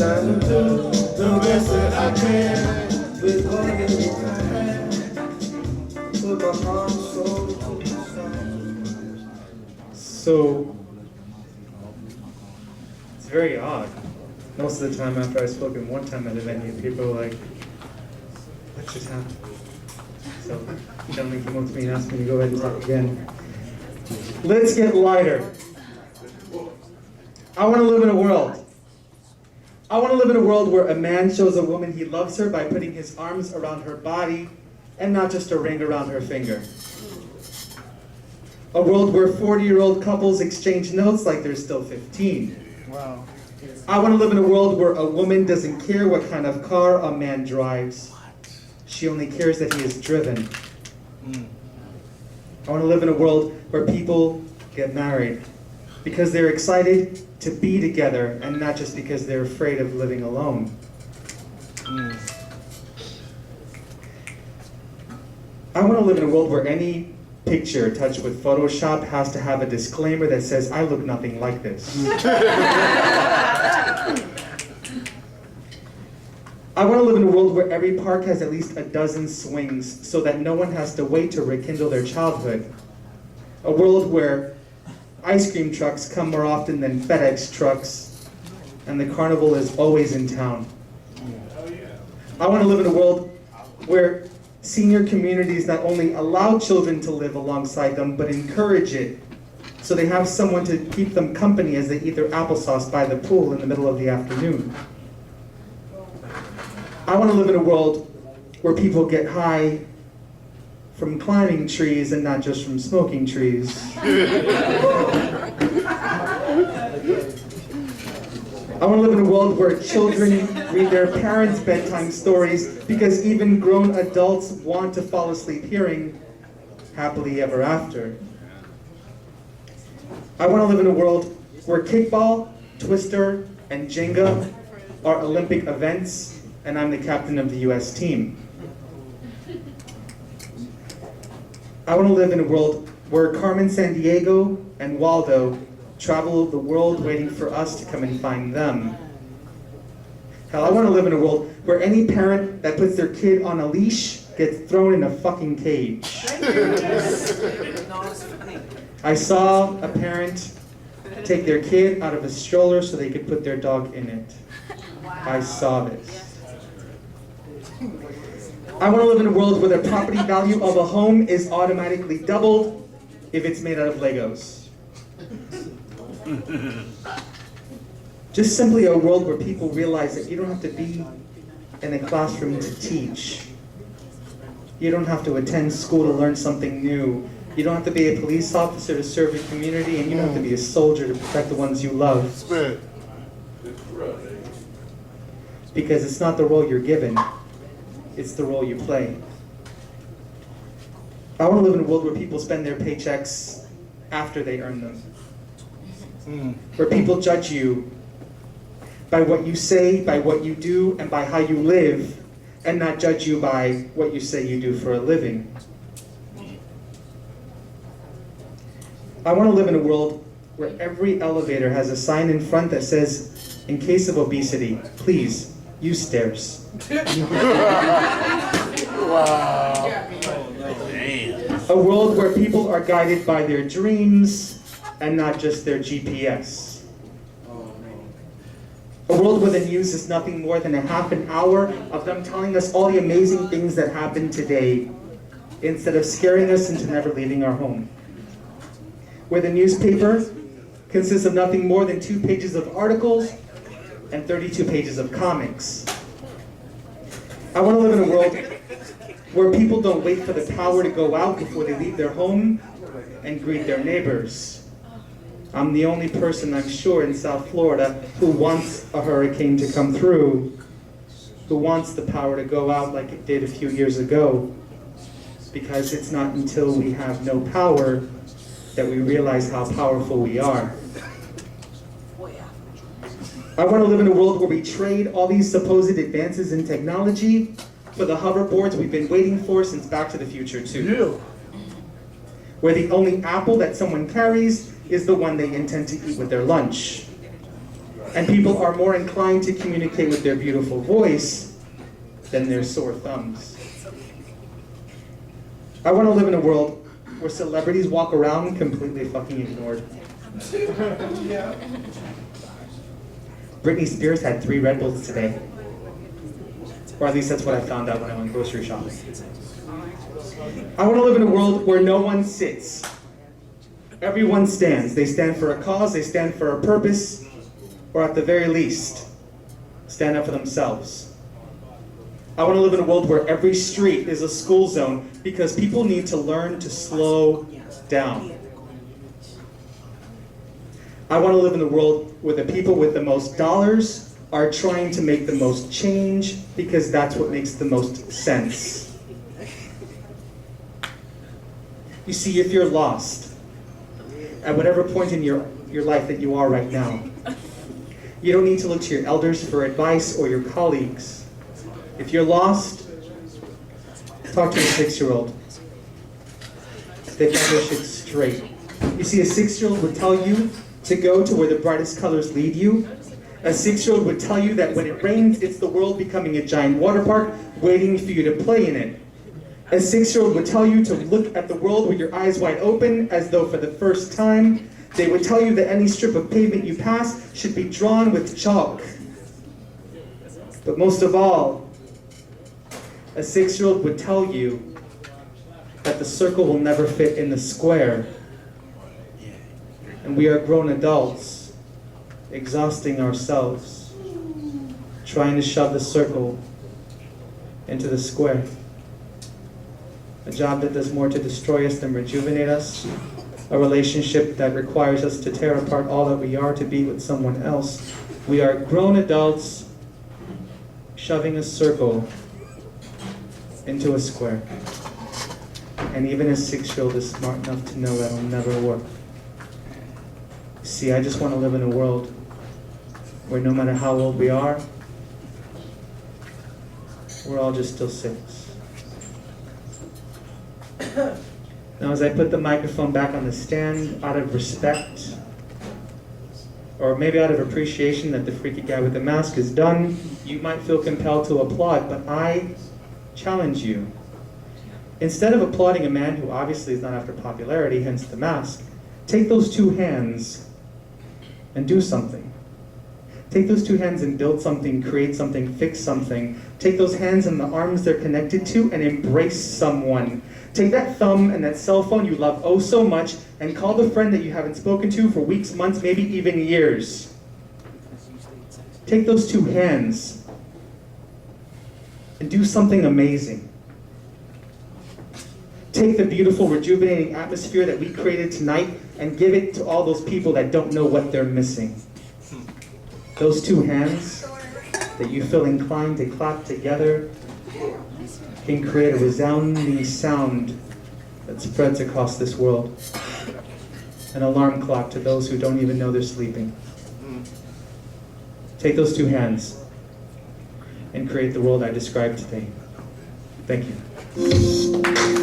trying to do the best that I can with what I have. Put my heart and soul to the side. So, it's very odd. Most of the time after I've spoken one time at a venue, people are like, what just happened? So, gentlemen came up to me and asked me to go ahead and talk again. Let's get lighter. I want to live in a world. I want to live in a world where a man shows a woman he loves her by putting his arms around her body and not just a ring around her finger. A world where 40-year-old couples exchange notes like they're still 15. Wow. I want to live in a world where a woman doesn't care what kind of car a man drives. She only cares that he is driven. I want to live in a world where people get married because they're excited to be together and not just because they're afraid of living alone. I want to live in a world where any picture touched with Photoshop has to have a disclaimer that says, I look nothing like this. I want to live in a world where every park has at least a dozen swings so that no one has to wait to rekindle their childhood. A world where ice cream trucks come more often than FedEx trucks and the carnival is always in town. I want to live in a world where senior communities not only allow children to live alongside them, but encourage it so they have someone to keep them company as they eat their applesauce by the pool in the middle of the afternoon. I want to live in a world where people get high from climbing trees and not just from smoking trees. I want to live in a world where children read their parents' bedtime stories because even grown adults want to fall asleep hearing happily ever after. I want to live in a world where kickball, twister, and Jenga are Olympic events and I'm the captain of the US team. I want to live in a world where Carmen Sandiego and Waldo travel the world waiting for us to come and find them. Hell, I want to live in a world where any parent that puts their kid on a leash gets thrown in a fucking cage. I saw a parent take their kid out of a stroller so they could put their dog in it. I saw this. I want to live in a world where the property value of a home is automatically doubled if it's made out of Legos. Just simply a world where people realize that you don't have to be in a classroom to teach. You don't have to attend school to learn something new. You don't have to be a police officer to serve your community, and you don't have to be a soldier to protect the ones you love. Because it's not the role you're given. It's the role you play. I want to live in a world where people spend their paychecks after they earn them. Where people judge you by what you say, by what you do, and by how you live, and not judge you by what you say you do for a living. I want to live in a world where every elevator has a sign in front that says, in case of obesity, please use stairs. Wow. A world where people are guided by their dreams and not just their GPS. A world where the news is nothing more than a half an hour of them telling us all the amazing things that happened today instead of scaring us into never leaving our home. Where the newspaper consists of nothing more than 2 pages of articles and 32 pages of comics. I want to live in a world where people don't wait for the power to go out before they leave their home and greet their neighbors. I'm the only person, I'm sure, in South Florida who wants a hurricane to come through, who wants the power to go out like it did a few years ago, because it's not until we have no power that we realize how powerful we are. I want to live in a world where we trade all these supposed advances in technology for the hoverboards we've been waiting for since Back to the Future 2. Where the only apple that someone carries is the one they intend to eat with their lunch. And people are more inclined to communicate with their beautiful voice than their sore thumbs. I want to live in a world where celebrities walk around completely fucking ignored. Britney Spears had 3 Red Bulls today. Or at least that's what I found out when I went grocery shopping. I want to live in a world where no one sits. Everyone stands. They stand for a cause, they stand for a purpose, or at the very least, stand up for themselves. I want to live in a world where every street is a school zone because people need to learn to slow down. I want to live in a world where the people with the most dollars are trying to make the most change because that's what makes the most sense. You see, if you're lost, at whatever point in your life that you are right now, you don't need to look to your elders for advice or your colleagues. If you're lost, talk to a 6-year-old. They've got their shit straight. You see, a 6-year-old would tell you to go to where the brightest colors lead you. A 6-year-old would tell you that when it rains, it's the world becoming a giant water park waiting for you to play in it. A 6-year-old would tell you to look at the world with your eyes wide open as though for the first time. They would tell you that any strip of pavement you pass should be drawn with chalk. But most of all, a 6-year-old would tell you that the circle will never fit in the square. And we are grown adults, exhausting ourselves, trying to shove the circle into the square. A job that does more to destroy us than rejuvenate us. A relationship that requires us to tear apart all that we are to be with someone else. We are grown adults shoving a circle into a square. And even a 6-year-old is smart enough to know that'll never work. See, I just want to live in a world where no matter how old we are, we're all just still 6. Now, as I put the microphone back on the stand, out of respect, or maybe out of appreciation that the freaky guy with the mask is done, you might feel compelled to applaud, but I challenge you. Instead of applauding a man who obviously is not after popularity, hence the mask, take those 2 hands and do something. Take those 2 hands and build something, create something, fix something. Take those hands and the arms they're connected to and embrace someone. Take that thumb and that cell phone you love oh so much and call the friend that you haven't spoken to for weeks, months, maybe even years. Take those 2 hands and do something amazing. Take the beautiful, rejuvenating atmosphere that we created tonight and give it to all those people that don't know what they're missing. Those 2 hands that you feel inclined to clap together can create a resounding sound that spreads across this world. An alarm clock to those who don't even know they're sleeping. Take those 2 hands and create the world I described today. Thank you.